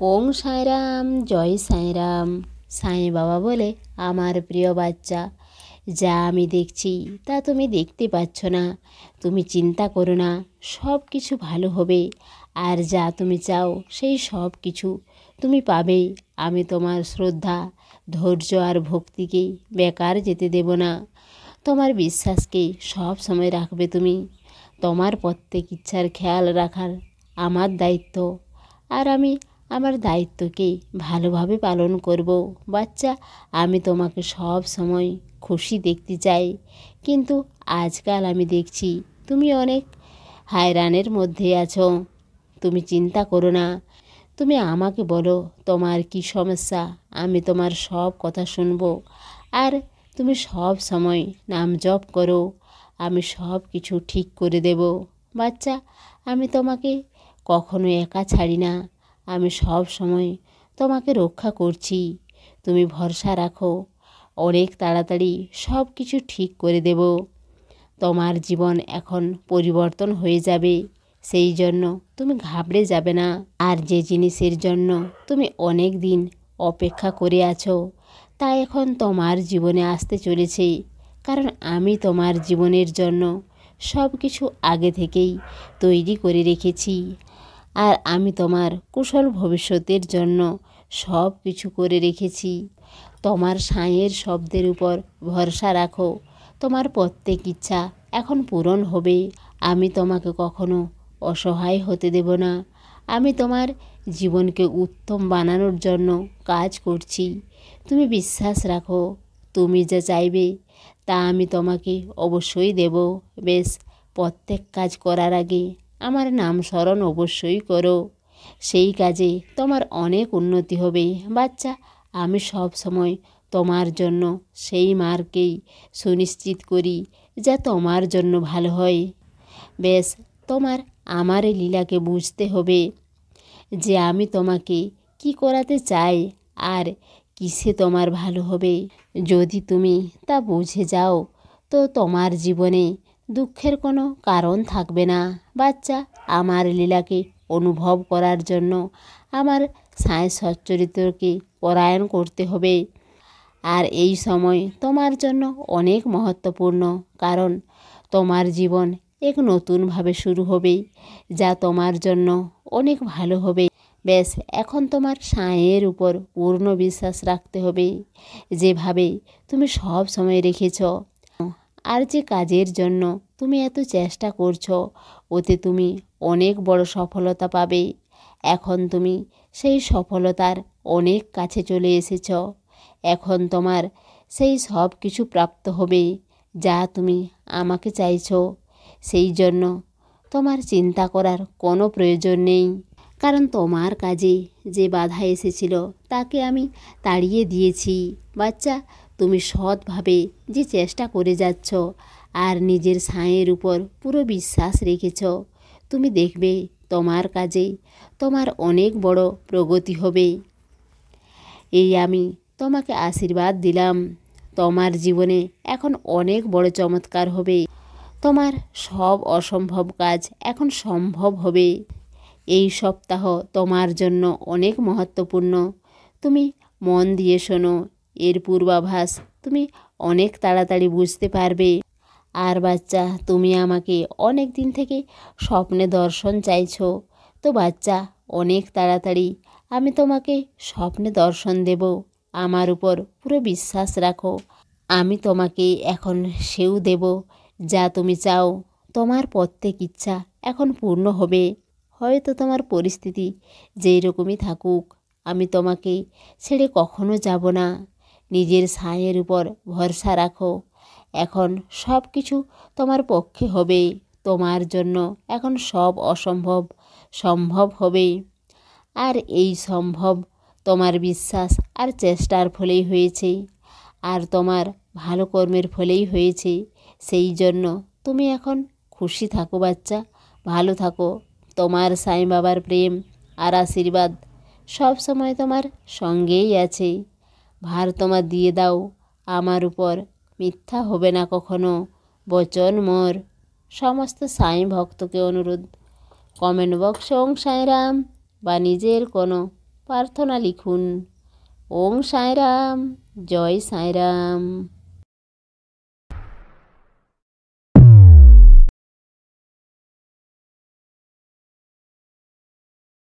ওং সাঁইরাম, জয় সাঁইরাম। সাঁই বাবা বলে, আমার প্রিয় বাচ্চা, যা আমি দেখছি তা তুমি দেখতে পাচ্ছ না। তুমি চিন্তা করো না, সব কিছু ভালো হবে। আর যা তুমি চাও সেই সব কিছু তুমি পাবেই। আমি তোমার শ্রদ্ধা, ধৈর্য আর ভক্তিকে বেকার যেতে দেব না। তোমার বিশ্বাসকে সব সময় রাখবে তুমি। তোমার প্রত্যেক ইচ্ছার খেয়াল রাখার আমার দায়িত্ব। আর আমি আমার দায়িত্বকে ভালোভাবে পালন করব। বাচ্চা, আমি তোমাকে সব সময় খুশি দেখতে চাই, কিন্তু আজকাল আমি দেখছি তুমি অনেক হায়রানের মধ্যে আছো। তুমি চিন্তা করো না, তুমি আমাকে বলো তোমার কি সমস্যা। আমি তোমার সব কথা শুনব। আর তুমি সব সময় নাম জপ করো, আমি সব কিছু ঠিক করে দেব। বাচ্চা, আমি তোমাকে কখনো একা ছাড়ি না। আমি সব সময় তোমাকে রক্ষা করছি। তুমি ভরসা রাখো, অনেক তাড়াতাড়ি সব কিছু ঠিক করে দেব। তোমার জীবন এখন পরিবর্তন হয়ে যাবে, সেই জন্য তুমি ঘাবড়ে যাবে না। আর যে জিনিসের জন্য তুমি অনেক দিন অপেক্ষা করে আছো তা এখন তোমার জীবনে আসতে চলেছে। কারণ আমি তোমার জীবনের জন্য সব কিছু আগে থেকেই তৈরি করে রেখেছি। আর আমি তোমার কুশল ভবিষ্যতের জন্য সব কিছু করে রেখেছি। তোমার সাঁইয়ের শব্দের উপর ভরসা রাখো, তোমার প্রত্যেক ইচ্ছা এখন পূরণ হবে। আমি তোমাকে কখনো অসহায় হতে দেব না। আমি তোমার জীবনকে উত্তম বানানোর জন্য কাজ করছি। তুমি বিশ্বাস রাখো, তুমি যা চাইবে তা আমি তোমাকে অবশ্যই দেব। বেশ, প্রত্যেক কাজ করার আগে আমার নাম স্মরণ অবশ্যই করো, সেই কাজে তোমার অনেক উন্নতি হবে। বাচ্চা, আমি সব সময় তোমার জন্য সেই মার্গকেই সুনিশ্চিত করি যা তোমার জন্য ভালো হয়। বেশ, তোমার আমার এই লীলাকে বুঝতে হবে যে আমি তোমাকে কি করাতে চাই আর কিসে তোমার ভালো হবে। যদি তুমি তা বুঝে যাও তো তোমার জীবনে দুঃখের কোনো কারণ থাকবে না। বাচ্চা, আমার লীলাকে অনুভব করার জন্য আমার সাঁই সচ্চরিত্রকে পরায়ণ করতে হবে। আর এই সময় তোমার জন্য অনেক মহত্বপূর্ণ, কারণ তোমার জীবন এক নতুনভাবে শুরু হবে, যা তোমার জন্য অনেক ভালো হবে। বেশ, এখন তোমার সাঁইয়ের উপর পূর্ণ বিশ্বাস রাখতে হবে, যেভাবে তুমি সব সময় রেখেছ। আর যে কাজের জন্য তুমি এত চেষ্টা করছো, ওতে তুমি অনেক বড় সফলতা পাবে। এখন তুমি সেই সফলতার অনেক কাছে চলে এসেছ। এখন তোমার সেই সব কিছু প্রাপ্ত হবে যা তুমি আমাকে চাইছো। সেই জন্য তোমার চিন্তা করার কোনো প্রয়োজন নেই, কারণ তোমার কাজে যে বাধা এসেছিল তাকে আমি তাড়িয়ে দিয়েছি। বাচ্চা, তুমি সৎভাবে যে চেষ্টা করে যাচ্ছ আর নিজের সাঁইয়ের উপর পুরো বিশ্বাস রেখেছ, তুমি দেখবে তোমার কাজে তোমার অনেক বড় প্রগতি হবে। এই আমি তোমাকে আশীর্বাদ দিলাম। তোমার জীবনে এখন অনেক বড় চমৎকার হবে। তোমার সব অসম্ভব কাজ এখন সম্ভব হবে। এই সপ্তাহ তোমার জন্য অনেক মহত্বপূর্ণ। তুমি মন দিয়ে শোনো, এর পূর্বাভাস তুমি অনেক তাড়াতাড়ি বুঝতে পারবে। আর বাচ্চা, তুমি আমাকে অনেক দিন থেকে স্বপ্নে দর্শন চাইছো। তো বাচ্চা, অনেক তাড়াতাড়ি আমি তোমাকে স্বপ্নে দর্শন দেব। আমার উপর পুরো বিশ্বাস রাখো। আমি তোমাকে এখন সেও দেব যা তুমি চাও। তোমার প্রত্যেক ইচ্ছা এখন পূর্ণ হবে। হয়তো তোমার পরিস্থিতি যেই রকমই থাকুক, আমি তোমাকে ছেড়ে কখনো যাব না। নিজের সাঁইয়ের উপর ভরসা রাখো। এখন সব কিছু তোমার পক্ষে হবে। তোমার জন্য এখন সব অসম্ভব সম্ভব হবে। আর এই সম্ভব তোমার বিশ্বাস আর চেষ্টার ফলেই হয়েছে, আর তোমার ভালো কর্মের ফলেই হয়েছে। সেই জন্য তুমি এখন খুশি থাকো বাচ্চা, ভালো থাকো। তোমার সাঁই বাবার প্রেম আর আশীর্বাদ সব সময় তোমার সঙ্গেই আছে। ভার তোমার দিয়ে দাও আমার উপর, মিথ্যা হবে না কখনো, বচন মোর। সমস্ত সাঁই ভক্তকে অনুরোধ, কমেন্ট বক্সে ওং সাঁইরাম বা নিজের কোনো প্রার্থনা লিখুন। ওং সাঁইরাম, জয় সাঁইরাম।